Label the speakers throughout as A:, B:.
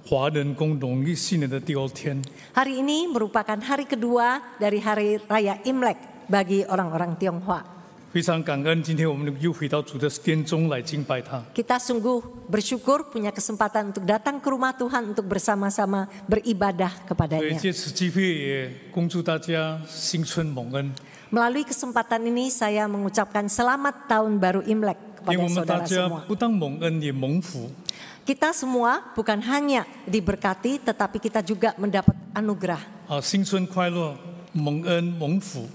A: 华人公农历新年的第二天。
B: Hari ini merupakan hari kedua dari hari raya Imlek bagi orang-orang Tionghoa.
A: 非常感恩，今天我们又回到主的殿中来敬拜他。
B: Kita sungguh bersyukur punya kesempatan untuk datang ke rumah Tuhan untuk bersama-sama beribadah
A: 所以
B: kepadanya.
A: 借此机会也恭祝大家新春蒙恩，
B: Melalui kesempatan ini saya mengucapkan selamat tahun baru Imlek
A: 因为
B: kepada
A: 我们大
B: saudara
A: 家
B: semua.
A: 不当蒙恩也蒙福。
B: Kita semua bukan hanya diberkati tetapi kita juga mendapat anugerah.
A: 新春快乐，蒙恩蒙福。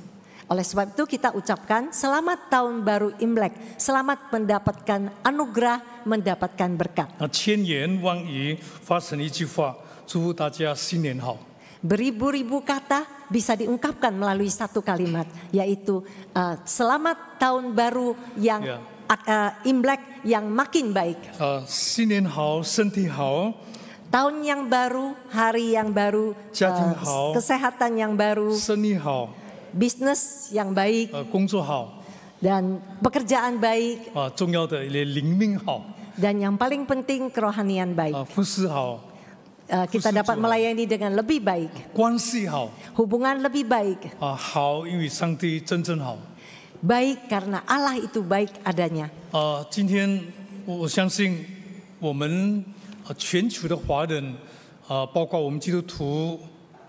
B: Oleh sebab itu kita ucapkan selamat tahun baru Imlek, selamat mendapatkan anugerah, mendapatkan berkat.
A: 千言万语发成一句话，祝福大家新年好。
B: Beribu-ribu kata bisa diungkapkan melalui satu kalimat, yaitu selamat tahun baru yang Imlek yang makin baik.
A: 新年好，身体好，
B: Tahun yang baru, hari yang baru,
A: 家庭好，
B: kesehatan yang baru,
A: 生意好，
B: bisnis yang baik,
A: 工作好，
B: dan pekerjaan baik,
A: 重要的也灵命好，
B: dan yang paling penting kerohanian baik.
A: 服侍好，
B: Kita dapat melayani dengan lebih baik,
A: 关系好，
B: hubungan lebih baik,
A: 好，因为上帝真正好。
B: baik karena Allah itu baik adanya.
A: 今天我相信我们全球的华人，包括我们基督徒，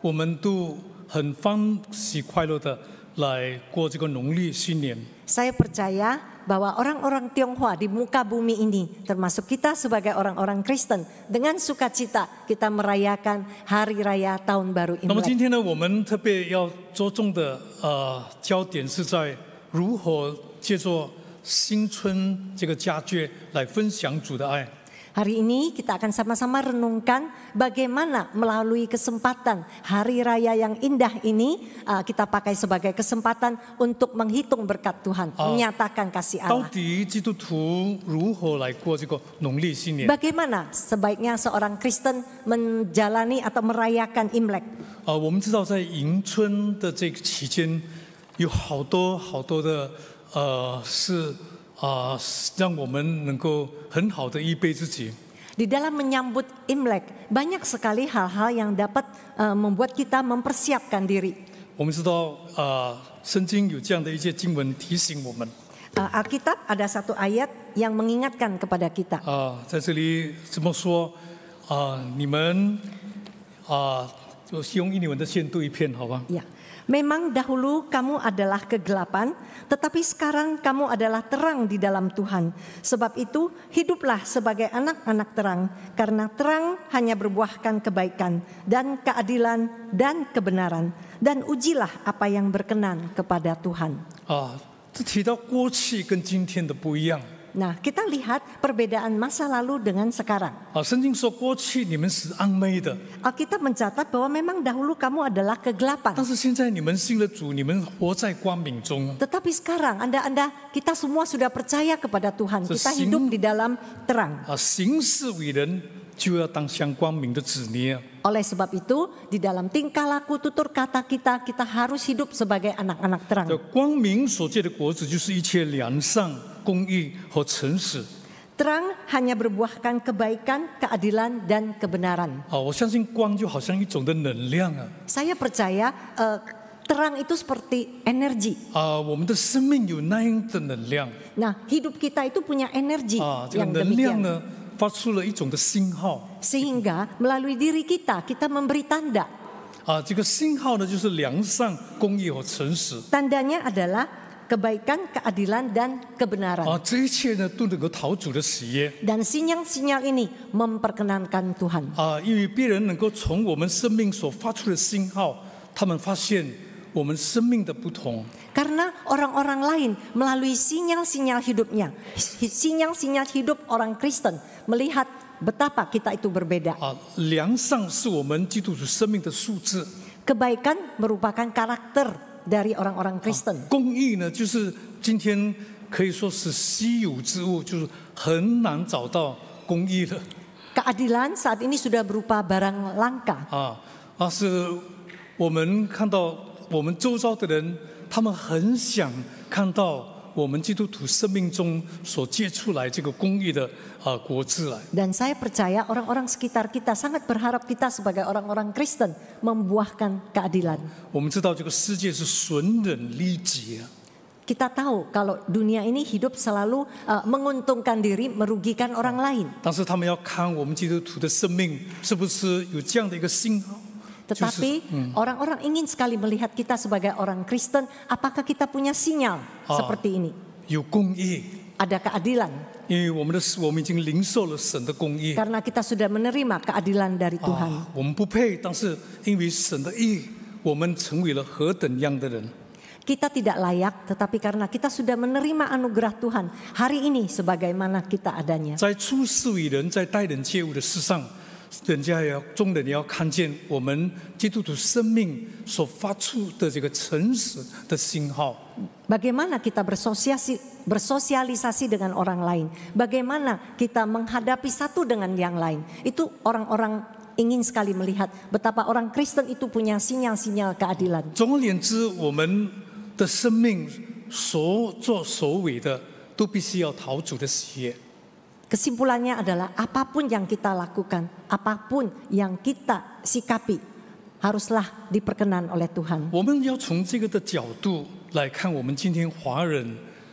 A: 我们都很欢喜快乐的来过这个农历新年。
B: Saya percaya bahwa orang-orang Tionghoa di muka bumi ini, termasuk kita sebagai orang-orang Kristen, dengan sukacita kita merayakan hari raya tahun baru
A: 那么今
B: Imlek.
A: 天呢，我们特别要着重的焦点是在如何借助新春这个佳节来分享主的爱。
B: Hari ini kita akan sama-sama renungkan bagaimana melalui kesempatan hari raya yang indah ini kita pakai sebagai kesempatan untuk menghitung berkat Tuhan, menyatakan kasih
A: 到
B: Allah.
A: 底基督徒如何来过这个农历新年？
B: Bagaimana sebaiknya seorang Kristen menjalani atau merayakan Imlek?
A: 我们知道在迎春的这个期间，有好多的是让我们能够很好的预备自己。
B: Di dalam menyambut Imlek, banyak sekali hal-hal yang dapat membuat kita mempersiapkan diri.
A: 我们知道圣经有这样的一些经文提醒我们。
B: Alkitab ada satu ayat yang mengingatkan kepada kita.
A: 在这里这么说你们就用英文的先读一遍，好吧？
B: Ya, memang dahulu kamu adalah kegelapan, tetapi sekarang kamu adalah terang di dalam Tuhan. Sebab itu hiduplah sebagai anak-anak terang, karena terang hanya berbuahkan kebaikan dan keadilan dan kebenaran. Dan ujilah apa yang berkenan kepada Tuhan.
A: 这提到过去跟今天的不一样。
B: Nah, kita lihat perbedaan masa lalu dengan sekarang.
A: 圣经说过去你们是暗昧的，
B: Alkitab mencatat bahwa memang dahulu kamu adalah kegelapan.
A: 但是现在你们信了主，你们活在光明中。
B: Tetapi sekarang Anda kita semua sudah percaya kepada Tuhan. Kita
A: Sesing-
B: hidup di dalam terang.
A: 行事为人就要当像光明的子女。
B: Oleh sebab itu, di dalam tingkah laku tutur kata kita harus hidup sebagai anak-anak terang.
A: 这光明所结的果子就是一切良善、公义和诚实。
B: Terang hanya berbuahkan kebaikan, keadilan, dan kebenaran.
A: 我相信光就好像一种的能量
B: Saya percaya terang itu seperti energi.
A: 我们的生命有那样的能量
B: Nah, hidup kita itu punya energi
A: 这个
B: yang
A: 能量
B: demikian.
A: 呢发出了一种的信号
B: Sehingga melalui diri kita memberi tanda.
A: 这个信号呢就是良善、公义和诚实
B: Tandanya adalah kebaikan, keadilan, dan kebenaran.
A: 这一切呢都能够讨主的喜悦
B: Dan sinyal-sinyal ini memperkenankan Tuhan.
A: 因为别人能够从我们生命所发出的信号，他们发现我们生命的不同。
B: Karena orang-orang lain melalui sinyal-sinyal hidupnya, sinyal-sinyal hidup orang Kristen melihat betapa kita itu berbeda.
A: 良善是我们基督徒生命的素质，
B: Kebaikan merupakan karakter dari orang-orang Kristen.
A: 公义呢就是今天可以说是稀有之物，就是很难找到公义的
B: Keadilan saat ini sudah berupa barang langka.
A: 是我们看到我们周遭的人，他们很想看到我们基督徒生命中所结出来这个公义的果子来。
B: Dan saya percaya orang-orang sekitar kita sangat berharap kita sebagai orang-orang Kristen membuahkan keadilan.
A: 我们知道这个世界是损人利己啊，
B: Kita tahu kalau dunia ini hidup selalu menguntungkan diri, merugikan orang lain.
A: 但是他们要看我们基督徒的生命是不是有这样的一个信号。
B: Tetapi orang-orang ingin sekali melihat kita sebagai orang Kristen, apakah kita punya sinyal seperti ini?
A: 有公义，
B: Ada keadilan.
A: 因为我们已经领受了神的公义。
B: Karena kita sudah menerima keadilan dari Tuhan.
A: 我们不配，但是因为神的义，我们成为了何等样的人。
B: Kita tidak layak, tetapi karena kita sudah menerima anugerah Tuhan, hari ini sebagaimana kita adanya.
A: 在处事为人，在待人接物的事上，众人也要看见我们基督徒生命所发出的这个诚实的信号。
B: Bagaimana kita bersosialisasi dengan orang lain, bagaimana kita menghadapi satu dengan yang lain. Itu orang-orang ingin sekali melihat betapa orang Kristen itu punya sinyal-sinyal keadilan.
A: 总而言之，我们的生命所作所为的，都必须要讨主的喜悦。
B: Kesimpulannya adalah apapun yang kita lakukan, apapun yang kita sikapi, haruslah diperkenan oleh Tuhan.
A: 我们要从这个的角度来看，我们今天华人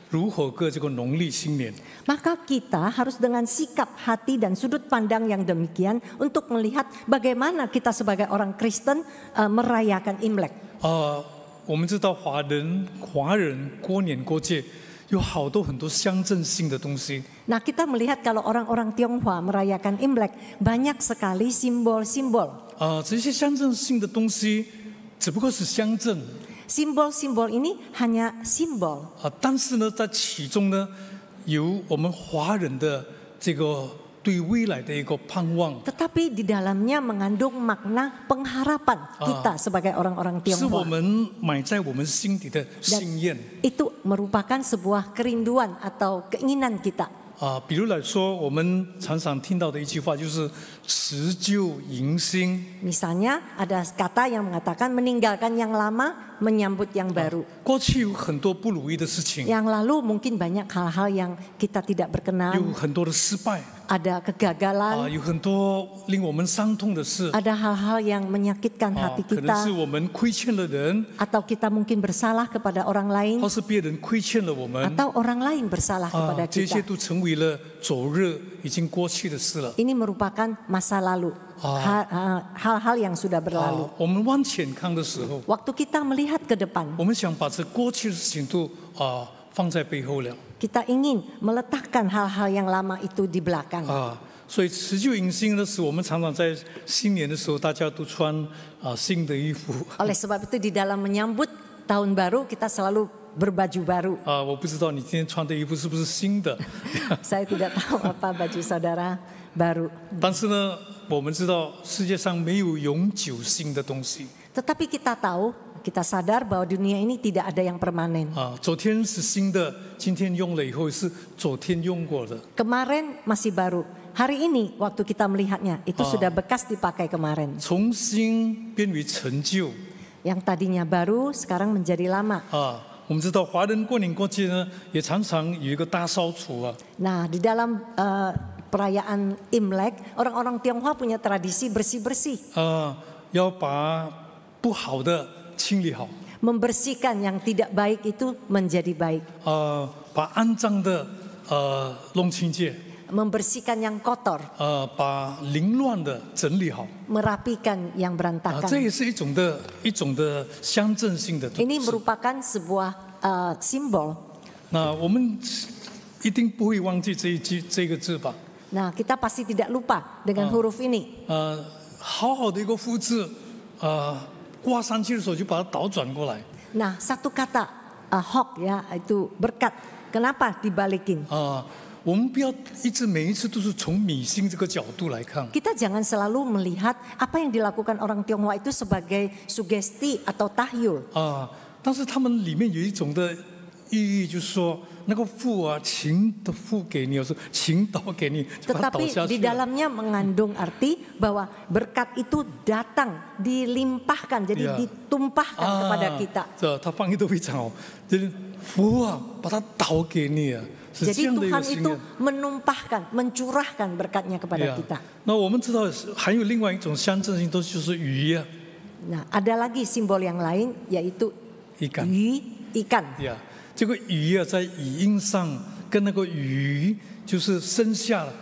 A: 如何过这个农历新年。
B: Maka kita harus dengan sikap hati dan sudut pandang yang demikian untuk melihat bagaimana kita sebagai orang Kristen merayakan Imlek.
A: 我们知道华人过年过节有很多象征性的东西。
B: Nah, kita melihat kalau orang-orang Tionghoa merayakan Imlek, banyak sekali simbol-simbol.
A: 这些象征性的东西只不过是象征。
B: Simbol-simbol ini hanya simbol.
A: 但是呢，在其中呢，有我们华人的这个对未来的一个盼望。
B: Tetapi di dalamnya mengandung makna pengharapan kita sebagai orang-orang
A: 是我
B: Tionghoa.
A: 们埋在我们心底的心愿。
B: Itu merupakan sebuah kerinduan atau keinginan kita.
A: 比如来说，我们常常听到的一句话就是“辞旧迎新”。
B: Misalnya ada kata yang mengatakan meninggalkan yang lama, menyambut yang baru.
A: 过去有很多不如意的事情，
B: Yang lalu mungkin banyak hal-hal yang kita tidak
A: 有
B: berkenan,
A: 很多的失败，
B: ada kegagalan,
A: 有很多令我们伤痛的事，
B: ada hal-hal yang menyakitkan hati
A: 可能是
B: kita,
A: 我们亏欠了人，
B: atau kita mungkin bersalah kepada orang lain,
A: 或是别人亏欠了我们。
B: atau orang lain bersalah kepada
A: 这些
B: kita.
A: 都成为了昨日已经过去的事了。
B: Ini merupakan masa lalu, hal-hal yang sudah berlalu.
A: 我们往前看的时候，
B: Waktu kita melihat ke depan,
A: 我们想把这过去的事情都放在背后了。
B: kita ingin meletakkan hal-hal yang lama itu di belakang.
A: 所以辞旧迎新的时候，我们常常在新年的时候，大家都穿新的衣服。
B: Oleh sebab itu di dalam menyambut tahun baru kita selalu berbaju baru.
A: 我不知道你今天穿的衣服是不是新的，
B: Saya tidak tahu apa baju saudara baru.
A: 但是呢，我们知道世界上没有永久性的东西。
B: Tetapi kita tahu, kita sadar bahwa dunia ini tidak ada yang permanen.
A: 昨天是新的，今天用了以后是昨天用过的。
B: Kemarin masih baru. Hari ini waktu kita melihatnya itu sudah bekas dipakai kemarin.
A: 从新变为陈旧。
B: Yang tadinya baru sekarang menjadi lama.
A: 我们知道华人过年过节呢，也常常有一个大扫除啊。
B: Nah, di dalam perayaan Imlek, orang-orang Tionghoa punya tradisi bersih-bersih.
A: 要把不好的清理好。
B: Membersihkan yang tidak baik itu menjadi baik.
A: 把肮脏的弄清洁。
B: Membersihkan yang kotor.
A: 把凌乱的整理好。
B: Merapikan yang
A: 这
B: berantakan.
A: 也是一种的象征性的。
B: Ini merupakan sebuah simbol.
A: 那我们一定不会忘记这个字吧？
B: Nah, kita pasti tidak lupa dengan huruf ini.
A: 好好的一个复制，挂上去的时候就把它倒转过来。
B: Nah, satu kata hok ya, itu berkat. Kenapa dibalikin?
A: 我们不要每一次都是从迷信这个角度来看。
B: Kita jangan selalu melihat apa yang dilakukan orang Tionghoa itu sebagai sugesti atau tahyul.
A: 但是他们里面有一种的意义，就是说那个福倾的福给你，有时候倾倒给你，就把它倒
B: Tetapi
A: 下
B: di
A: 去了。
B: dalamnya mengandung arti bahwa berkat itu datang, dilimpahkan, jadi
A: Ya.
B: ditumpahkan kepada kita.
A: 这他翻译都非常好，就是福啊，把它倒给你啊，是这
B: Jadi
A: 样的一个
B: Tuhan
A: 心
B: itu
A: 愿。
B: menumpahkan, mencurahkan berkatnya kepada kita.
A: 那我们知道还有另外一种象征性，就是鱼啊，
B: Nah, ada lagi simbol yang lain yaitu
A: 一竿。
B: 鱼, ikan.
A: 呀，这个鱼啊，在语音上跟那个鱼就是生下了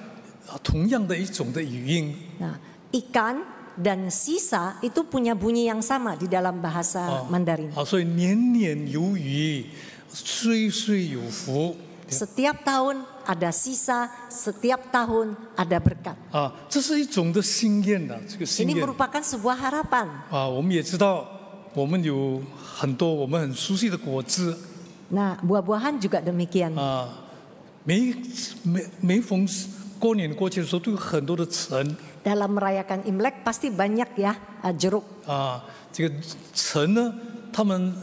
A: 同样的一种的语音。
B: Nah, ikan dan sisa itu punya bunyi yang sama di dalam bahasa Mandarin.
A: 所以年年有余，岁岁有福。
B: Setiap tahun ada sisa, setiap tahun ada berkat.
A: 这是一种的心愿的，这个心
B: Ini
A: 愿。
B: merupakan sebuah harapan.
A: 我们也知道，我们有很多我们很熟悉的果子。
B: Nah, buah-buahan juga demikian.
A: 每逢过年过节的时候，都有很多的橙。
B: Dalam merayakan Imlek pasti banyak ya jeruk.
A: 这个橙呢，他们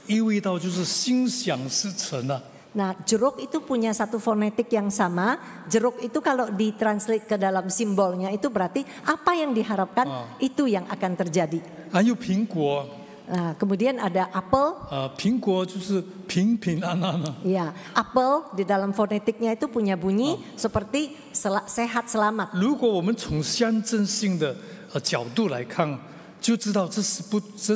A: 意味到就是心想事成啊。
B: Nah, jeruk itu punya satu fonetik yang sama. Jeruk itu kalau ditranslate ke dalam simbolnya itu berarti apa yang diharapkan itu yang akan terjadi.
A: 还有苹果。
B: Nah, kemudian ada apel.
A: 苹果就是平平安安啊。
B: Ya, apel di dalam fonetiknya itu punya bunyi seperti sehat selamat.
A: 如果我们从象征性的角度来看，就知道这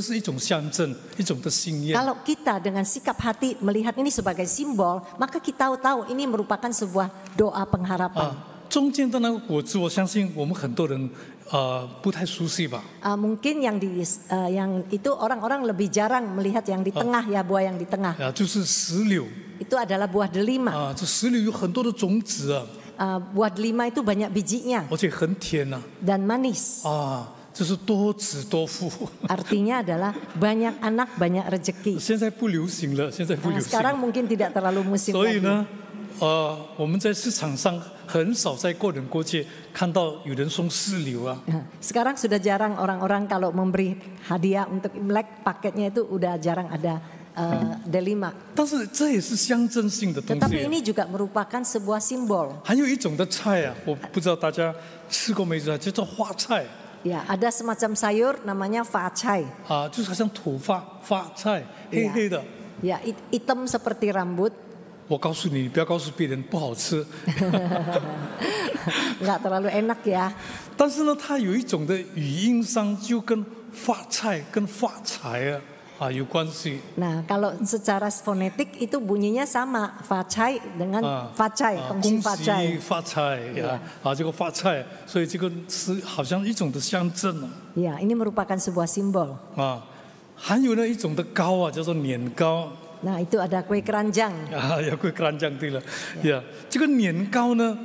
A: 是一种象征，一种的心愿。
B: Kalau kita dengan sikap hati melihat ini sebagai simbol, maka kita tahu ini merupakan sebuah doa pengharapan.
A: 中间的那个果子，我相信我们很多人不太熟悉吧。
B: Mungkin yang itu orang-orang lebih jarang melihat yang di tengah ya, buah yang di tengah.
A: 就是石榴。
B: Itu adalah buah delima.
A: 这石榴有很多的种子啊。
B: Buah delima itu banyak bijinya
A: 而且很甜啊。
B: dan manis.
A: 就是多子多福。
B: Artinya adalah banyak anak, banyak rezeki.
A: 现在不流行了，现在不流行。
B: Sekarang mungkin tidak terlalu musim
A: 所以
B: lagi.
A: 呢，我们在市场上很少在过年过节看到有人送石榴啊。
B: Sekarang sudah jarang orang-orang kalau memberi hadiah untuk Imlek, paketnya itu udah jarang ada delima.
A: 但是这也是象征性的东
B: Tetapi
A: 西。
B: ini juga merupakan sebuah simbol.
A: 还有一种的菜啊，我不知道大家吃过没有，叫做花菜。
B: Ya, ada semacam sayur namanya facai.
A: 就是好像土发菜，黑黑的。
B: Ya, hitam seperti rambut.
A: 我告诉你，不要告诉别人不好吃。
B: Nggak terlalu enak ya.
A: 但是呢，它有一种的语音上就跟发菜、跟发财有关系。
B: Nah, kalau secara fonetik itu bunyinya sama, facai dengan facai,
A: 恭
B: kongsi
A: 喜
B: facai.
A: 发财呀！这个发菜，所以这个是好像一种的象征啊。
B: Ya, ini merupakan sebuah simbol.
A: 还有呢一种的糕啊，叫做年糕。
B: Nah, itu ada kue keranjang.
A: 有kue keranjang 对了。呀，这个年糕呢，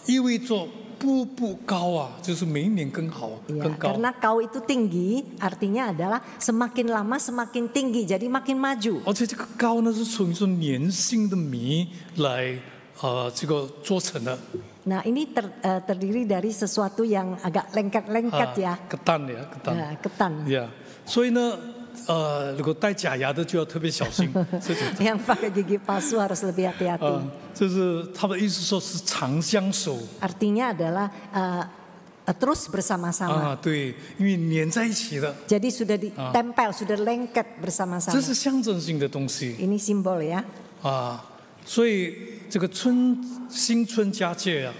A: 意味着步步高啊，就是每一年更好，
B: Ya,
A: 更高。
B: karena kau itu tinggi, artinya adalah semakin lama semakin tinggi, jadi makin maju.
A: 而且这个糕呢是从一种粘性的米来这个做成的。
B: Nah, ini terdiri dari sesuatu yang agak lengket-lengket ya.
A: ketan ya, ketan.
B: Ketan.
A: 呀，所以呢，如果戴假牙的就要特别小心。
B: Yang pakai gigi palsu harus lebih hati-hati.
A: 就是他的意思说是长相守。
B: Artinya adalah terus bersama-sama.
A: 对，因为粘在一起的。
B: Jadi sudah ditempel, sudah lengket bersama-sama.
A: 这是象征性的东西。
B: Ini simbol ya.
A: 所以这个新春佳节啊，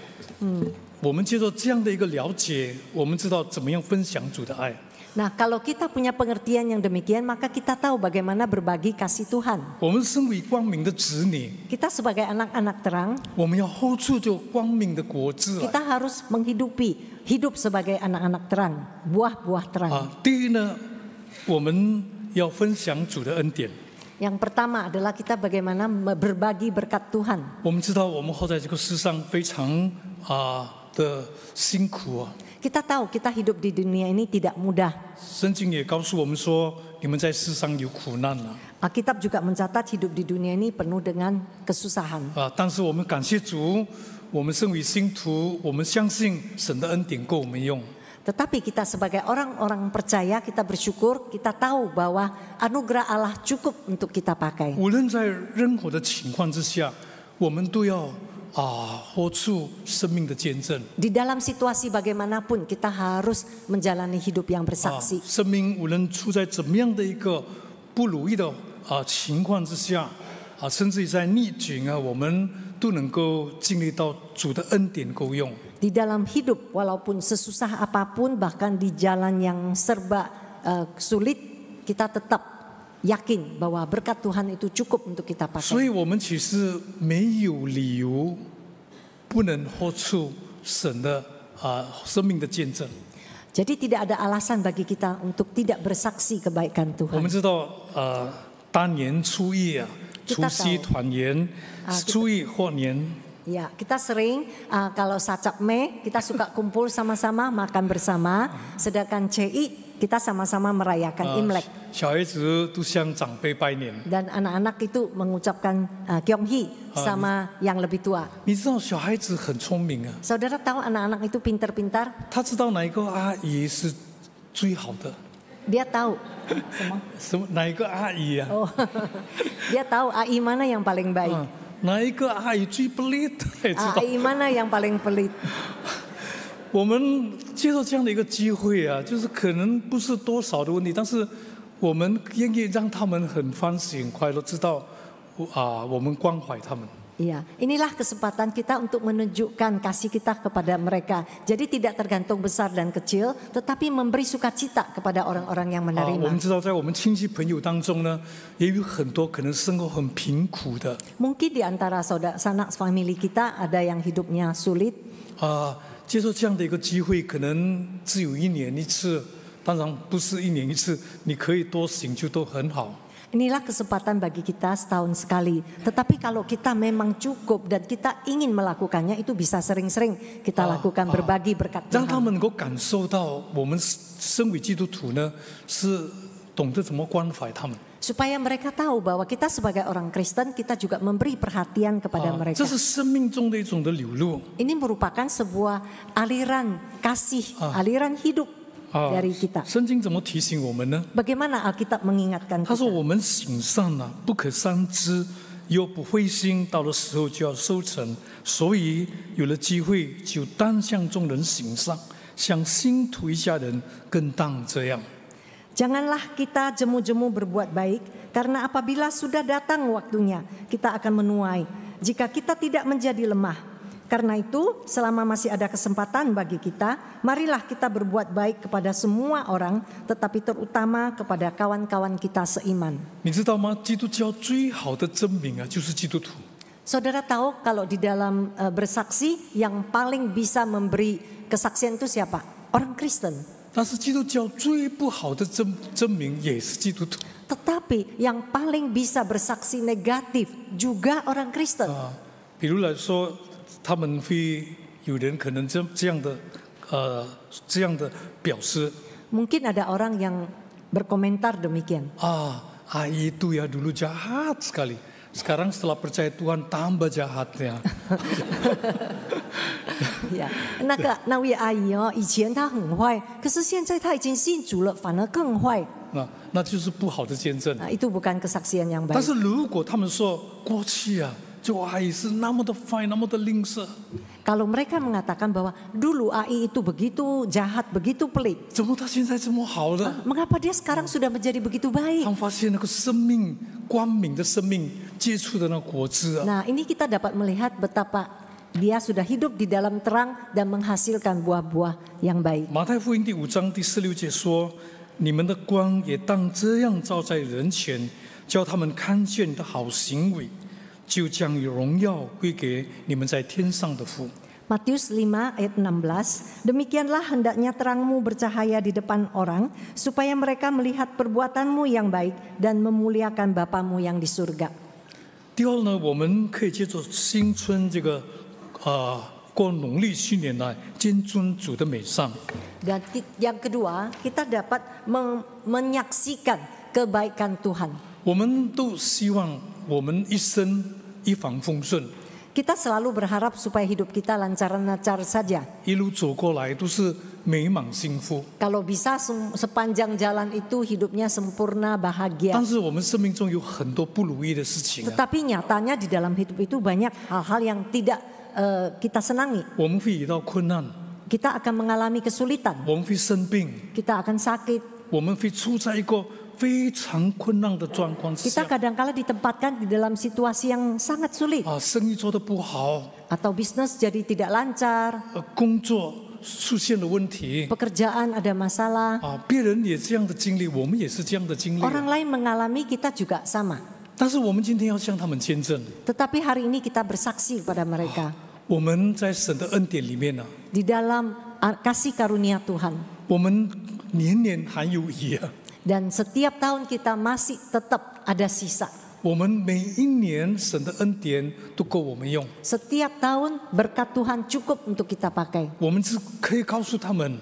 A: 我们接受这样的一个了解，我们知道怎么样分享主的爱。
B: Nah, kalau kita punya pengertian yang demikian, maka kita tahu bagaimana berbagi kasih Tuhan.
A: 我们身为光明的子女，
B: Kita sebagai anak-anak terang,
A: 我们要hold住这光明的果子。
B: kita harus hidup sebagai anak-anak terang, buah-buah terang.
A: 第一呢，我们要分享主的恩典。
B: Yang pertama adalah kita bagaimana berbagi berkat Tuhan.
A: 我们知道我们活在这个世上非常的辛苦啊。
B: Kita tahu kita hidup di dunia ini tidak mudah.
A: 圣经也告诉我们说，你们在世上有苦难啊。
B: Alkitab juga mencatat hidup di dunia ini penuh dengan kesusahan.
A: 但是我们感谢主，我们身为信徒，我们相信神的恩典够我们用。
B: Tetapi kita sebagai orang-orang percaya, kita bersyukur, kita tahu bahwa anugerah Allah cukup untuk kita pakai.
A: 无论在任何的情况之下，我们都要活出生命的见证。
B: Di dalam situasi bagaimanapun kita harus menjalani hidup yang bersaksi.
A: 生命无论处在怎么样的一个不如意的情况之下甚至于在逆境我们都能够经历到主的恩典够用。
B: Di dalam hidup, walaupun sesusah apapun, bahkan di jalan yang serba sulit, kita tetap yakin bahwa berkat Tuhan itu cukup untuk kita
A: 所以
B: pakai.
A: 我们其实没有理由不能活出神的生命的见证。
B: Jadi tidak ada alasan bagi kita untuk tidak bersaksi kebaikan
A: 我们
B: Tuhan.
A: 知道大年初一除夕团圆，初一贺年。
B: Ya, kita sering kalau Sacap Mei kita suka kumpul sama-sama makan bersama, sedangkan CI kita sama-sama merayakan Imlek.
A: 小孩子都向长辈拜年。
B: Dan anak-anak itu mengucapkan Kyonghi sama yang lebih tua.
A: 你知道小孩子很聪明
B: Saudara tahu anak-anak itu pintar-pintar?
A: 他知道哪一个阿姨是最好的，
B: Dia tahu
A: 哪一个阿姨
B: Oh, dia tahu AI mana yang paling baik,
A: 哪一个阿姨最pelit， 也知道。
B: AI mana yang paling pelit.
A: 我们接受这样的一个机会就是可能不是多少的问题，但是我们愿意让他们很欢喜、很快乐，知道我们关怀他们。
B: Iya, inilah kesempatan kita untuk menunjukkan kasih kita kepada mereka. Jadi tidak tergantung besar dan kecil, tetapi memberi sukacita kepada orang-orang yang
A: 我
B: menerima.
A: 们知道，在我们亲戚朋友当中呢，也有很多可能生活很贫苦的
B: Mungkin di antara saudara sanak family kita ada yang hidupnya sulit.
A: 接受这样的一个机会，可能只有1年1次，当然不是1年1次，你可以多行就都很好。
B: Inilah kesempatan bagi kita setahun sekali. Tetapi kalau kita memang cukup dan kita ingin melakukannya, itu bisa sering-sering kita lakukan berbagi berkat
A: 让他
B: Tuhan.
A: 们能够感受到我们身为基督徒呢，是懂得怎么关怀他们。
B: Supaya mereka tahu bahwa kita sebagai orang Kristen, kita juga memberi perhatian kepada
A: 这
B: mereka.
A: 是生命中的一种的流露。
B: Ini merupakan sebuah aliran kasih, aliran hidup dari kita.
A: 圣经怎么提醒我们呢？
B: Bagaimana Alkitab mengingatkan
A: 他说：“我
B: kita?
A: 们行善不可伤之，又不灰心，到了时候就要收成。所以有了机会，就当向众人行善，像信徒一家人更当这样。”
B: Janganlah kita jemu-jemu berbuat baik, karena apabila sudah datang waktunya, kita akan menuai. Jika kita tidak menjadi lemah. Karena itu, selama masih ada kesempatan bagi kita, marilah kita berbuat baik kepada semua orang, tetapi terutama kepada kawan-kawan kita seiman.
A: 你知道吗？基督教最好的证明就是基督徒。
B: Saudara tahu kalau di dalam bersaksi yang paling bisa memberi kesaksian itu siapa? Orang Kristen.
A: 但是基督教最不好的证明也是基督徒。
B: Tetapi yang paling bisa bersaksi negatif juga orang Kristen.
A: 比如来说，他们会有人可能这样的表示
B: Mungkin ada orang yang berkomentar demikian.
A: 阿姨itu ya dulu jahat sekali. Sekarang setelah percaya Tuhan tambah jahatnya.
B: Ya, 那位阿姨以前她很坏，可是现在她已经信主了，反而更坏。
A: 那就是不好的见证。
B: Itu bukan kesaksian yang
A: 但
B: baik.
A: 是如果他们说过去就阿姨是那么的坏，那么的吝啬，
B: Kalau mereka mengatakan bahwa dulu AI itu begitu jahat, begitu pelit,
A: 怎么他现在这么好呢？
B: mengapa dia sekarang sudah menjadi begitu
A: 他
B: baik?
A: 们发现那个生命光明的生命接触的那果子
B: Nah, ini kita dapat melihat betapa dia sudah hidup di dalam terang dan menghasilkan buah-buah yang baik.
A: 马太福音第5章第16节说：“你们的光也当这样照在人前，叫他们看见你的好行为，就将荣耀归给你们在天上的父。”
B: Matius 5 ayat 16, demikianlah hendaknya terangmu bercahaya di depan orang, supaya mereka melihat perbuatanmu yang baik dan memuliakan Bapamu yang di surga.
A: 第二呢，我们可以借着新春这个过农历新年来见尊主的美善。
B: Dan yang kedua, kita dapat menyaksikan kebaikan Tuhan.
A: 我们都希望我们一生一帆风顺，
B: Kita selalu berharap supaya hidup kita lancar-lancar saja.
A: 一路走过来都是美满幸福。
B: Kalau bisa sepanjang jalan itu hidupnya sempurna, bahagia.
A: 但是我们生命中有很多不如意的事情
B: Tetapi nyatanya di dalam hidup itu banyak hal-hal yang tidak kita senangi.
A: 我们会遇到困难，
B: Kita akan mengalami kesulitan,
A: 我们会生病，
B: kita akan sakit,
A: 我们会处在一个非常困难的状况之
B: Kita
A: 下
B: kadang-kala ditempatkan di dalam situasi yang sangat sulit.
A: 生意做得不好，
B: Atau bisnis jadi tidak lancar,
A: 工作出现了问题
B: pekerjaan ada masalah.
A: 别人也这样的经历，我们也是这样的经历。
B: Orang lain mengalami, kita juga sama.
A: 但是我们今天要向他们见证，
B: Tetapi hari ini kita bersaksi kepada mereka.
A: 我们在神的恩典里面呢，
B: Di dalam kasih karunia Tuhan.
A: 我们年年还有余啊，
B: Dan setiap tahun kita masih tetap ada sisa.
A: 我们每一年神的恩典都够我们用，
B: Setiap tahun berkat Tuhan cukup untuk kita pakai.
A: 我们只可以告诉他们，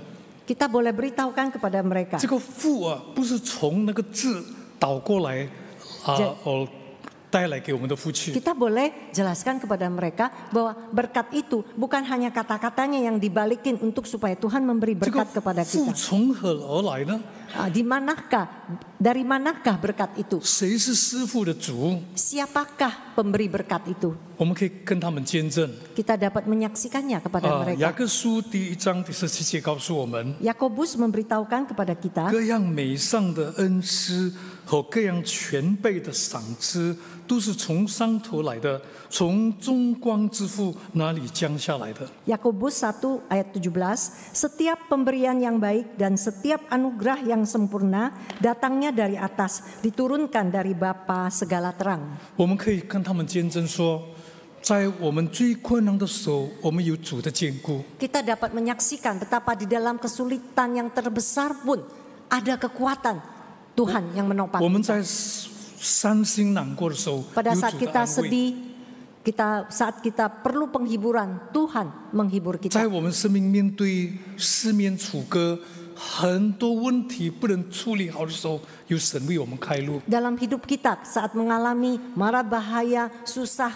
B: Kita boleh beritahukan kepada mereka.
A: 这个富不是从那个字倒过来带来给我们的福气。
B: Kita boleh jelaskan kepada mereka bahwa berkat itu bukan hanya kata-katanya yang dibalikin untuk supaya Tuhan memberi
A: 这个
B: berkat kepada
A: 富
B: kita.
A: 从何而来呢？
B: Dari manakah berkat itu?
A: 谁是师傅的主？
B: Siapakah pemberi berkat itu?
A: 我们可以跟他们见证。
B: Kita dapat menyaksikannya kepada
A: 雅
B: mereka.
A: 各书第1章第17节告诉我们，
B: Yakobus memberitahukan kepada kita,
A: 各样美善的恩赐和各样全备的赏赐，都是从上头来的，从中光之父那里降下来的。
B: Yakobus 1 ayat 17, setiap pemberian yang baik dan setiap anugerah yang sempurna datangnya dari atas, diturunkan dari Bapa segala terang.
A: 我们可以跟他们见证说，在我们最困难的时候，我们有主的坚固。
B: Kita dapat menyaksikan betapa di dalam kesulitan yang terbesar pun ada kekuatan Tuhan yang
A: 我
B: menopang.
A: 们在伤心难过的时候，
B: Pada
A: 有
B: saat
A: 主的
B: kita
A: 安慰。
B: sedih, saat kita perlu penghiburan, Tuhan menghibur
A: 在
B: kita.
A: 我们生命面对四面楚歌、很多问题不能处理好的时候，有神为我们开路。
B: Dalam hidup kita saat mengalami mara bahaya, susah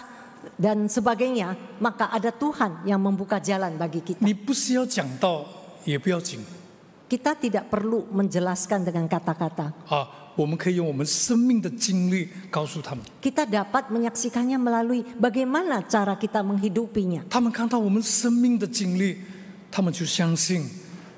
B: dan sebagainya, maka ada Tuhan yang membuka jalan bagi kita.
A: 你不需要讲道，也不要紧
B: Kita tidak perlu menjelaskan dengan kata-kata.
A: 我们可以用我们生命的经历告诉他们，
B: Kita dapat menyaksikannya melalui bagaimana cara kita menghidupinya.
A: 他们看到我们生命的经历，他们就相信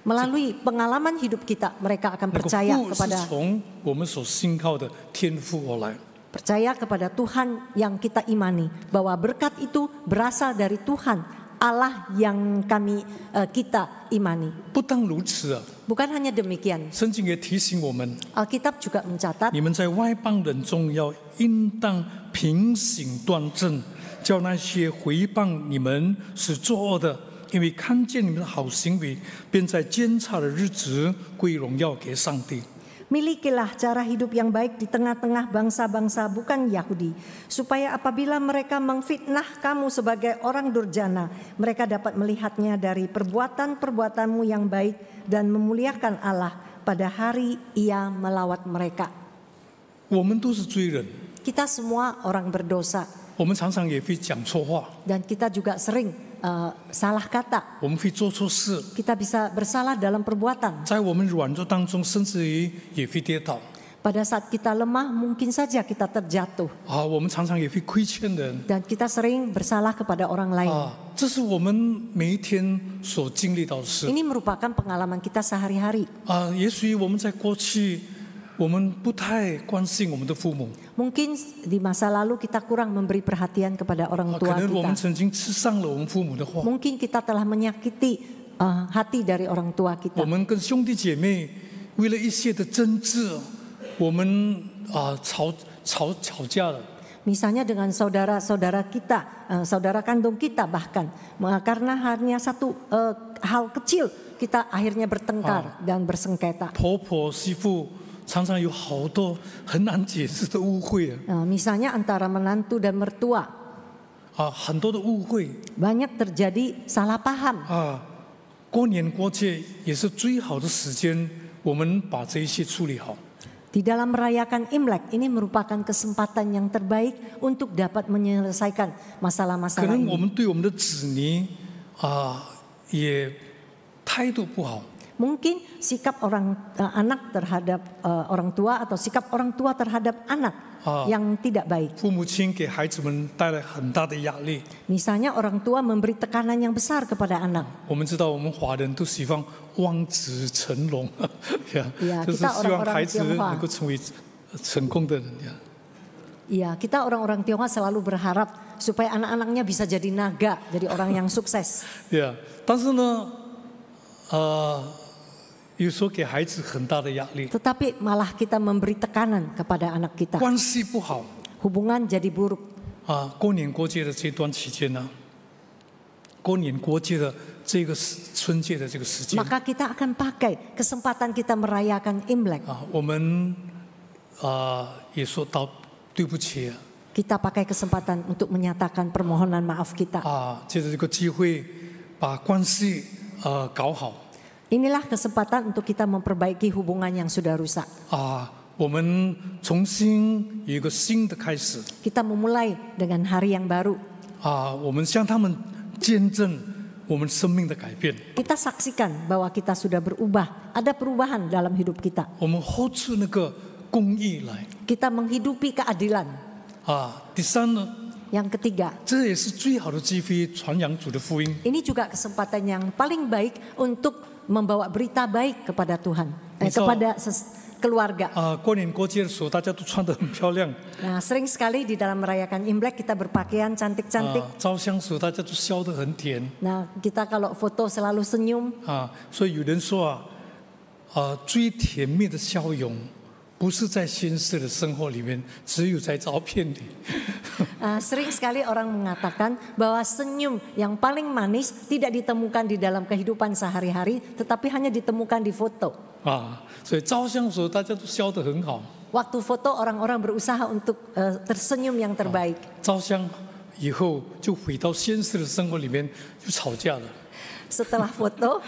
B: Melalui pengalaman hidup kita, mereka akan
A: 那个
B: percaya
A: 富是
B: kepada
A: 从我们所信靠的天父而来。
B: percaya kepada Tuhan yang kita imani, bahwa berkat itu berasal dari Tuhan Allah yang kita imani.
A: 不当如此啊，
B: Bukan hanya demikian,
A: 圣经也提醒我们，
B: Alkitab juga mencatat
A: 你们在外邦人中要应当平行端正，叫那些回谤你们是作恶的，因为看见你们的好行为，便在监察的日子归荣耀给上帝。
B: Milikilah cara hidup yang baik di tengah-tengah bangsa-bangsa bukan Yahudi, supaya apabila mereka memfitnah kamu sebagai orang durjana, mereka dapat melihatnya dari perbuatan-perbuatanmu yang baik dan memuliakan Allah pada hari Ia melawat mereka.
A: 我们都是罪人，
B: Kita semua orang berdosa
A: 我们常常也会讲错话，
B: dan kita juga sering salah kata.
A: 我们会做错事，
B: Kita bisa bersalah dalam perbuatan.
A: 在我们软弱当中，甚至于也会跌倒。
B: Pada saat kita lemah, mungkin saja kita terjatuh
A: 我们常常也会亏欠人。
B: dan kita sering bersalah kepada orang lain.
A: 这是我们每一天所经历到的事。
B: Ini merupakan pengalaman kita sehari-hari.
A: 也许我们在过去，我们不太关心我们的父母，
B: Mungkin di masa lalu kita kurang memberi perhatian kepada orang
A: 可
B: tua
A: 能我们
B: kita.
A: 曾经吃上了我们父母的话，
B: Mungkin kita telah menyakiti hati dari orang tua
A: 我
B: kita.
A: 们跟兄弟姐妹为了一些的争执，我们吵架了。
B: Misalnya dengan saudara-saudara kita, saudara kandung kita bahkan. Karena hanya satu hal kecil kita akhirnya bertengkar dan bersengketa.
A: 婆婆媳妇常常有好多很难解释的误会
B: Misalnya antara menantu dan mertua.
A: 很多的误会
B: Banyak terjadi salah paham.
A: 过年过节也是最好的时间，我们把这一切处理好。
B: Di dalam merayakan Imlek, ini merupakan kesempatan yang terbaik untuk dapat menyelesaikan
A: 可
B: masalah-masalah
A: 能我
B: ini.
A: 们对我们的子女也态度不好，
B: Mungkin sikap anak terhadap orang tua atau sikap orang tua terhadap anak yang tidak baik.
A: 父母亲给孩子们带来很大的压力。
B: Misalnya orang tua memberi tekanan yang besar kepada anak.
A: 我们知道，我们华人都希望望子成龙，就是
B: kita
A: 希望
B: orang-orang
A: 孩子
B: Tionghoa
A: 能够成为成功的人。
B: Iya, kita orang-orang Tionghoa selalu berharap supaya anak-anaknya bisa jadi naga, jadi orang yang sukses.
A: 但是呢，有时候给孩子很大的压力，
B: Tetapi malah kita memberi tekanan kepada anak kita.
A: 关系不好
B: Hubungan jadi buruk.
A: 过年过节的这段期间呢，过年过节的这个春节的这个时间，
B: Maka kita akan pakai kesempatan kita merayakan Imlek.
A: 我们也说到对不起
B: Kita pakai kesempatan untuk menyatakan permohonan maaf kita.
A: 借着这个机会把关系搞好。
B: Inilah kesempatan untuk kita memperbaiki hubungan yang sudah rusak.
A: 我们重新有一个新的开始。
B: Kita memulai dengan hari yang baru.
A: 我们向他们见证我们生命的改变。
B: Kita saksikan bahwa kita sudah berubah, ada perubahan dalam hidup kita.
A: 我们活出那个公义来。
B: Kita menghidupi keadilan.
A: 第三呢，
B: Yang ketiga,
A: 这也是最好的机会传扬主的福音。
B: ini juga kesempatan yang paling baik untuk membawa berita baik kepada Tuhan, kepada keluarga.
A: 过年过节的时候，大家都穿得很漂亮。
B: Nah, sering sekali di dalam merayakan Imlek kita berpakaian cantik-cantik.
A: 照相时候大家都笑得很甜。
B: Nah, kita kalau foto selalu senyum.
A: 所以有人说最甜蜜的笑容，不是在现实的生活里面，只有在照片里。
B: Sering sekali orang mengatakan bahwa senyum yang paling manis tidak ditemukan di dalam kehidupan sehari-hari, tetapi hanya ditemukan di foto.
A: 所以照相的时候大家都笑得很好。
B: Waktu foto orang-orang berusaha untuk tersenyum yang terbaik.
A: 照相以后就回到现实的生活里面就吵架了。
B: Setelah foto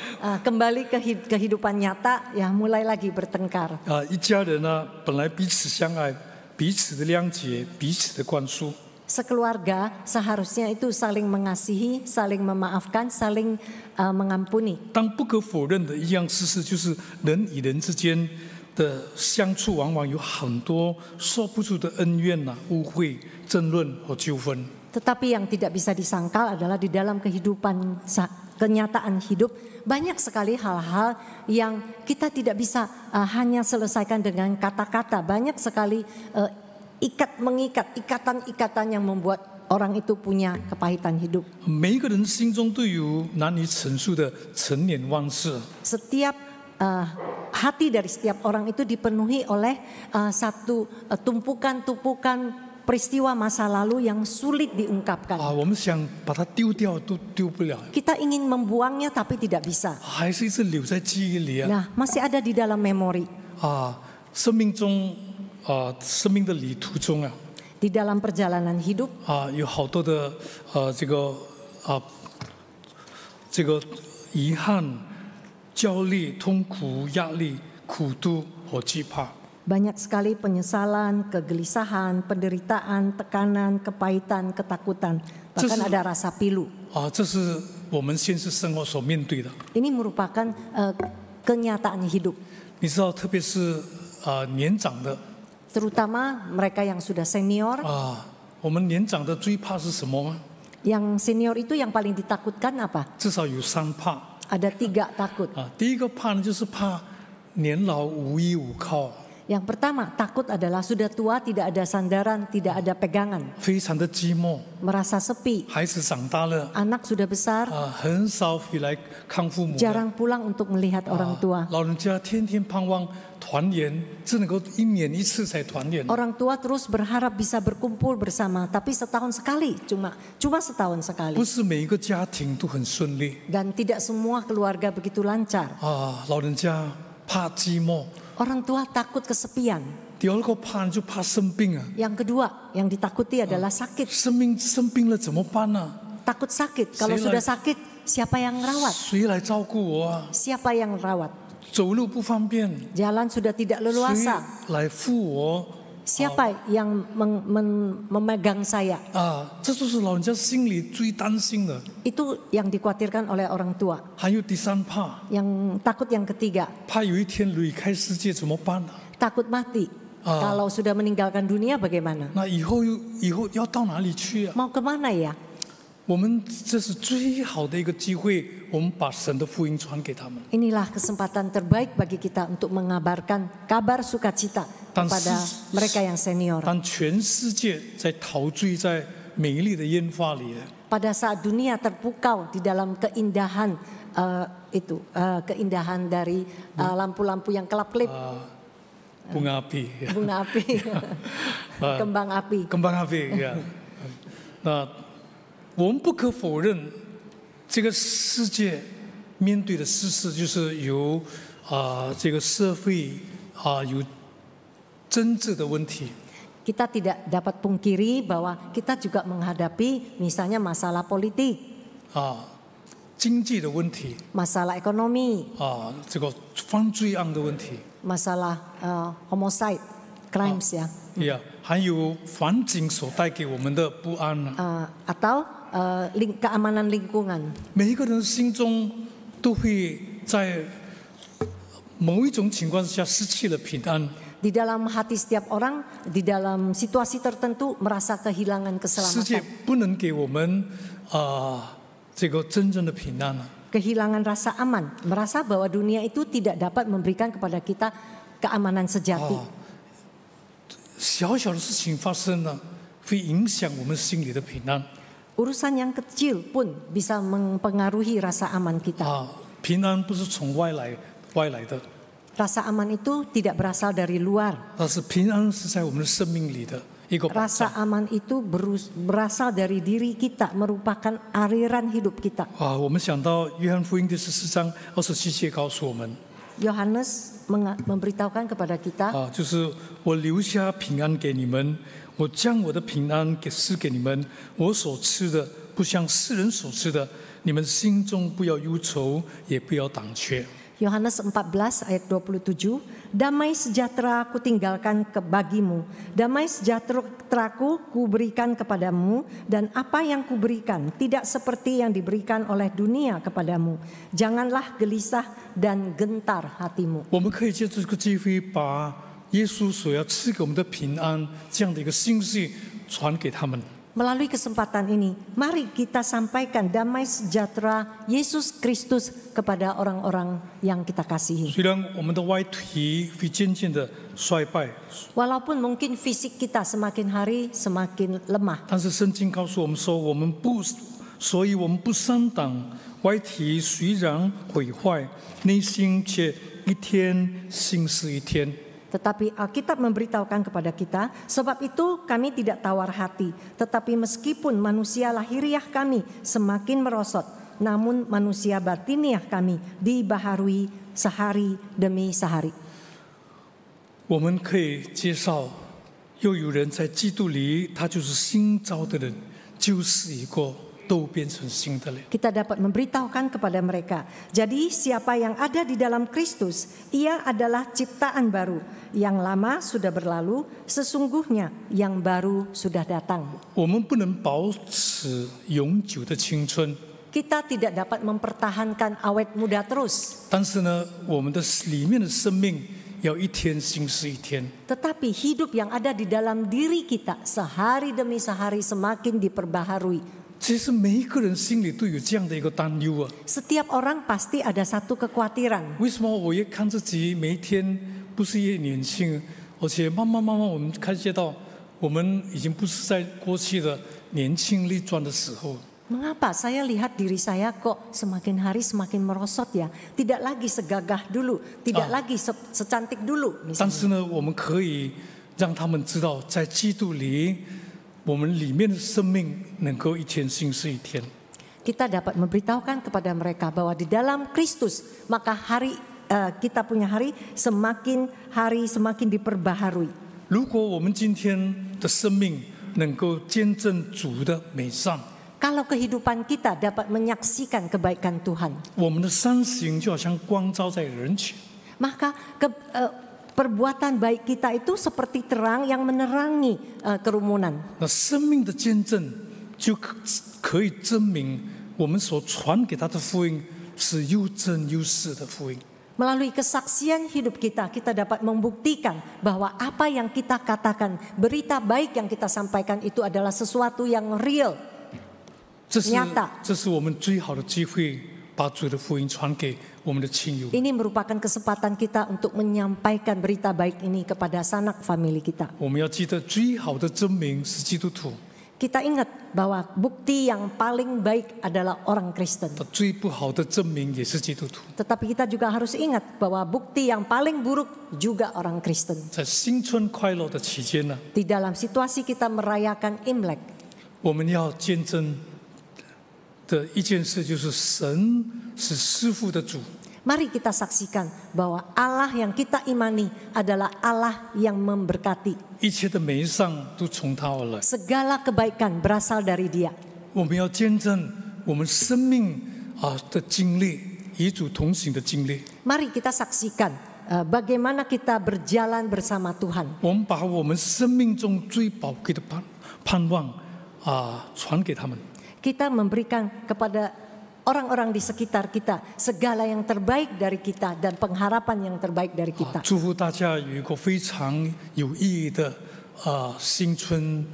B: kembali ke kehidupan nyata, ya mulai lagi bertengkar.
A: 一家人呢，本来彼此相爱，彼此的谅解，彼此的宽恕。
B: Sekeluarga seharusnya itu saling mengasihi, saling memaafkan, saling mengampuni.
A: 但不可否认的一样事实就是，人与人之间的相处往往有很多说不出的恩怨误会、争论和纠纷。
B: Tetapi yang tidak bisa disangkal adalah di dalam kehidupan kenyataan hidup banyak sekali hal-hal yang kita tidak bisa hanya selesaikan dengan kata-kata. Banyak sekali ikatan-ikatan yang membuat orang itu punya kepahitan hidup.
A: 每一个人心中都有难以陈述的陈年往事。
B: Setiap hati dari setiap orang itu dipenuhi oleh satu tumpukan-tumpukan peristiwa masa lalu yang sulit diungkapkan.
A: 我们想把它丢掉都丢不了，
B: Kita ingin membuangnya tapi tidak bisa.
A: 还是一直留在记忆里。
B: Nah, masih ada di dalam memori.
A: 生命中生命的旅途中
B: Di dalam perjalanan hidup
A: 有好多的这个遗憾、焦虑、痛苦、压力、苦毒和惧怕。
B: banyak sekali penyesalan, kegelisahan, penderitaan, tekanan, kepahitan, ketakutan, bahkan ada rasa pilu.
A: 这是我们现实生活所面对的。
B: Ini merupakan kenyataan hidup.
A: 你知道，特别是年长的
B: Terutama mereka yang sudah senior.
A: 我们年长的最怕是什么吗？
B: Yang senior itu yang paling ditakutkan apa?
A: 至少有3怕。
B: Ada 3 takut.
A: 第一个怕呢，就是怕年老无依无靠。
B: Yang pertama, takut adalah sudah tua, tidak ada sandaran, tidak ada pegangan.
A: 非常的寂寞，
B: Merasa sepi.
A: 孩子长大了，
B: Anak sudah besar,
A: 很少回来看父母。
B: jarang pulang untuk melihat orang tua.
A: 老人家天天盼望团圆，只能够1年1次才团圆。
B: Orang tua terus berharap bisa berkumpul bersama, tapi setahun sekali, cuma setahun sekali.
A: 不是每一个家庭都很顺利。
B: Dan tidak semua keluarga begitu lancar.
A: 老人家怕寂寞。
B: Orang tua takut kesepian.
A: 第二个怕就怕生病。
B: Yang kedua, yang ditakuti adalah sakit.
A: 生病了怎么办呢？
B: Takut sakit. Kalau sudah sakit, siapa yang rawat?
A: 谁来照顾我啊？
B: Siapa yang rawat?
A: 走路不方便，
B: Jalan sudah tidak
A: 谁
B: leluasa.
A: 来付我
B: Siapa yang memegang saya?
A: 这就是老人家心里最担心的。
B: Itu yang dikhawatirkan oleh orang tua.
A: 还有第三怕，
B: Yang takut yang ketiga,
A: 怕有一天离开世界怎么办呢？
B: takut mati. Kalau sudah meninggalkan dunia bagaimana?
A: 那以后要到哪里去啊？
B: Mau kemana ya?
A: 我们这是最好的一个机会，我们把神的福音传给他们。
B: Inilah kesempatan terbaik bagi kita untuk mengabarkan kabar sukacita kepada mereka yang senior.
A: 当全世界在陶醉在美丽的烟花里，
B: Pada saat dunia terpukau di dalam keindahan keindahan dari lampu-lampu yang kelap-kelip,
A: bunga api，
B: bunga api, kembang api.
A: 跟班阿飞一样。那我们不可否认，这个世界面对的事实就是有这个社会有政治的问题。
B: Kita tidak dapat pungkiri bahwa kita juga menghadapi misalnya masalah politik,
A: 经济的问题
B: masalah ekonomi,
A: 这个犯罪案的问题，
B: masalah homicide, crimes ya,
A: 还有环境所带给我们的不安啊。
B: atau keamanan lingkungan.
A: 每一个人心中都会在某一种情况下失去了平安。
B: Di dalam hati setiap orang, di dalam situasi tertentu merasa kehilangan
A: 世界
B: keselamatan,
A: 不能给我们这个真正的平安啊。
B: kehilangan rasa aman, merasa bahwa dunia itu tidak dapat memberikan kepada kita keamanan sejati.
A: 小小的事情发生了，会影响我们心里的平安。
B: Urusan yang kecil pun bisa mempengaruhi rasa aman kita.
A: 平安不是从外来的，
B: Rasa aman itu tidak berasal dari luar.
A: 但是平安是在我们的生命里的一个保
B: Rasa
A: 障。
B: aman itu berasal dari diri kita, merupakan aliran hidup kita.
A: 我们想到约翰福音第14章27节告诉我们，
B: Yohanes memberitahukan kepada kita,
A: 就是我留下平安给你们，我将我的平安赐给你们，我所吃的不像世人所吃的，你们心中不要忧愁，也不要胆怯。
B: Yohanes 14 ayat 27, damai sejahtera ku tinggalkan bagimu, damai sejahteraku kuberikan kepadamu, dan apa yang kuberikan tidak seperti yang diberikan oleh dunia kepadamu. Janganlah gelisah dan gentar hatimu.
A: 我们可以借这个机会，把耶稣所要赐给我们的平安这样的一个信息传给他们。
B: Melalui kesempatan ini, mari kita sampaikan damai sejahtera Yesus Kristus kepada orang-orang yang kita kasihi.
A: 虽然我们的外体会渐渐的衰败，
B: Walaupun mungkin fisik kita semakin hari semakin lemah,
A: 但是圣经告诉我们说，所以我们不上当。外体虽然毁坏，内心却一天新似一天。
B: tetapi Alkitab memberitahukan kepada kita, sebab itu kami tidak tawar hati, tetapi meskipun manusia lahiriah kami semakin merosot, namun manusia batiniah kami dibaharui sehari demi sehari.
A: 我们可以介绍，又有人在基督里，他就是新造的人，旧事已过，都变成新的了。
B: Kita dapat memberitahukan kepada mereka, jadi siapa yang ada di dalam Kristus, ia adalah ciptaan baru. Yang lama sudah berlalu, sesungguhnya yang baru sudah datang.
A: 我们不能保持永久的青春，
B: Kita tidak dapat mempertahankan awet muda terus.
A: 但是呢，我们的里面的生命要一天新似一天。
B: Tetapi hidup yang ada di dalam diri kita sehari demi sehari semakin diperbaharui.
A: 其实每一个人心里都有这样的一个担忧啊。
B: Setiap orang pasti ada satu kekhawatiran.
A: 为什么我越看自己每一天不是越年轻，而且慢慢我们看见到，我们已经不是在过去的年轻力壮的时候。
B: Mengapa saya lihat diri saya kok semakin hari semakin merosot ya? Tidak lagi segagah dulu, tidak lagi secantik dulu
A: 但
B: misalnya.
A: 是呢，我们可以让他们知道，在基督里，我们里面的生命能够一天新似一天。
B: Kita dapat memberitahukan kepada mereka bahwa di dalam Kristus maka kita punya hari semakin diperbaharui.
A: 如果我们今天的生命能够见证主的美善，
B: Kalau kehidupan kita dapat menyaksikan kebaikan Tuhan,
A: 我们的善行就好像光照在人前。
B: maka perbuatan baik kita itu seperti terang yang menerangi kerumunan.
A: 那生命的见证就可以证明我们所传给他的福音是又真又实的福音。
B: Melalui kesaksian hidup kita, kita dapat membuktikan bahwa apa yang kita katakan, berita baik yang kita sampaikan itu adalah sesuatu yang real,
A: 这是
B: nyata.
A: 这是我们最好的机会，把主的福音传给我们的亲友。
B: Ini merupakan kesempatan kita untuk menyampaikan berita baik ini kepada sanak famili kita.
A: 我们要记得，最好的证明是基督徒，
B: Kita ingat bahwa bukti yang paling baik adalah orang Kristen.
A: 最不好的证明也是基督徒。
B: Tetapi kita juga harus ingat bahwa bukti yang paling buruk juga orang Kristen.
A: 在新春快乐的期间呢，
B: Di dalam situasi kita merayakan Imlek,
A: 我们要见证的一件事就是神是师傅的主。
B: mari kita saksikan bahwa Allah yang kita imani adalah Allah yang memberkati.
A: 一切的美善都从他而来。
B: Segala kebaikan berasal dari Dia.
A: 我们要见证我们生命的经历，与主同行的经历。
B: Mari kita saksikan bagaimana kita berjalan bersama Tuhan.
A: 我们把我们生命中最宝贵的盼望传给他们。
B: Kita memberikan kepada orang-orang di sekitar kita segala yang terbaik dari kita dan pengharapan yang terbaik dari kita.
A: 祝福大家有一个非常有意义的新春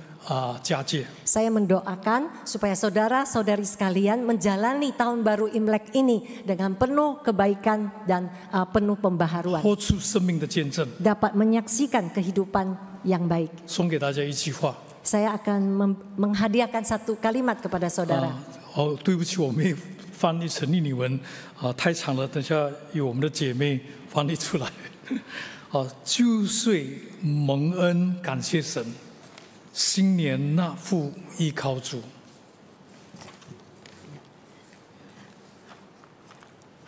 A: 佳节。
B: Saya mendoakan supaya saudara-saudari sekalian menjalani tahun baru Imlek ini dengan penuh kebaikan dan penuh pembaharuan.
A: 活出生命的见证。
B: Dapat menyaksikan kehidupan yang baik.
A: 送给大家一句话。
B: Saya akan menghadiahkan satu kalimat kepada saudara.
A: 对不起，我没翻译成印尼文太长了，等下由我们的姐妹翻译出来。旧岁蒙恩感谢神，新年纳福依靠主。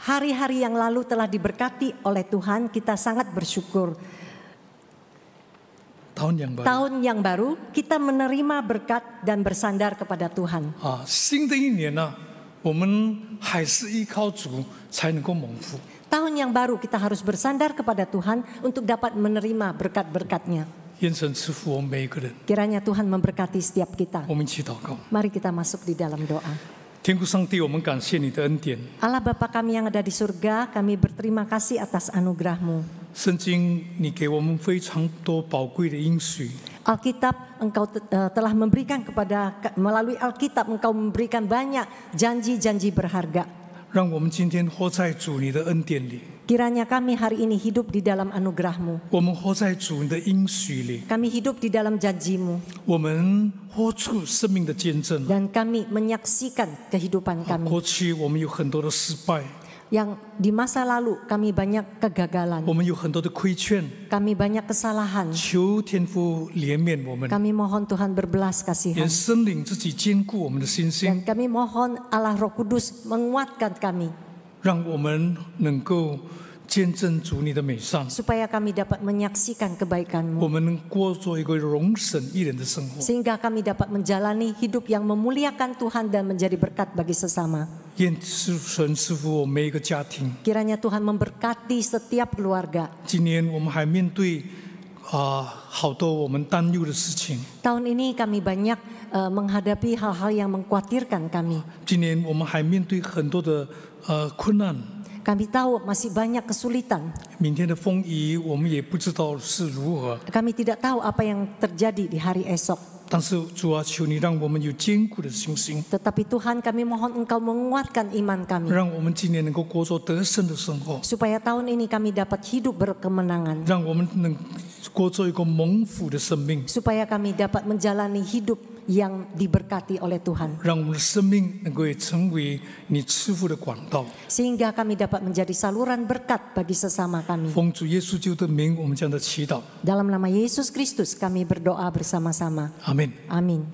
B: Hari-hari yang lalu telah diberkati oleh Tuhan, kita sangat bersyukur. Tahun yang baru kita menerima berkat dan bersandar kepada Tuhan.
A: 新的一年呢，我们还是依靠主才能够蒙福。
B: Tahun yang baru kita harus bersandar kepada Tuhan untuk dapat menerima berkat-berkat-Nya.
A: 愿神赐福我们每一个人。
B: Kiranya Tuhan memberkati setiap kita.
A: 我们一起祷告。
B: Mari kita masuk di dalam doa.
A: 天父上帝，我们感谢你的恩典。
B: Allah Bapa kami yang ada di surga, kami berterima kasih atas anugerah-Mu.
A: 圣经你给我们非常多宝贵的应许。
B: Alkitab Engkau telah memberikan melalui Alkitab Engkau memberikan banyak janji-janji berharga.
A: 让我们今天活在主你的恩典里。
B: Kiranya kami hari ini hidup di dalam anugerah-Mu.
A: 我们活在主你的应许里。
B: Kami hidup di dalam janji-Mu.
A: 我们活出生命的见证。
B: Dan kami menyaksikan kehidupan kami.
A: 过去我们有很多的失败，
B: Yang di masa lalu kami banyak kegagalan.
A: 我们有很多的亏欠。
B: Kami banyak kesalahan.
A: 求天父怜悯我们，
B: Kami mohon Tuhan berbelas
A: 愿
B: kasihan.
A: 圣灵自己坚固我们的信心，
B: Dan kami mohon Allah Roh Kudus menguatkan kami.
A: 让我们能够见证主你的美善，
B: Supaya kami dapat menyaksikan kebaikan-Mu.
A: 我们能过做一个荣神益人的生活。
B: Sehingga kami dapat menjalani hidup yang memuliakan Tuhan dan menjadi berkat bagi sesama.
A: 愿神赐福我们每一个家庭。
B: Kiranya Tuhan memberkati setiap keluarga.
A: 今年我们还面对好多我们担忧的事情。
B: Tahun ini kami banyak menghadapi hal-hal yang mengkhawatirkan kami.
A: 今年我们还面对很多的困难。
B: Kami tahu masih banyak kesulitan.
A: 明天的风雨我们也不知道是如何，
B: Kami tidak tahu apa yang terjadi di hari esok.
A: 但是主啊，求你让我们有坚固的信心，
B: Tetapi Tuhan kami mohon Engkau menguatkan iman kami.
A: 让我们今年能够过做得胜的生活，
B: Supaya tahun ini kami dapat hidup berkemenangan.
A: 让我们能过做一个蒙福的生命，
B: Supaya kami dapat menjalani hidup yang diberkati oleh Tuhan.
A: 让我们的生命能够也成为你赐福的管道。
B: Sehingga kami dapat menjadi saluran berkat bagi sesama kami.
A: 奉主耶稣基督的名，我们这样的祈祷，
B: Dalam nama Yesus Kristus kami berdoa bersama-sama.
A: 阿门。
B: Amin.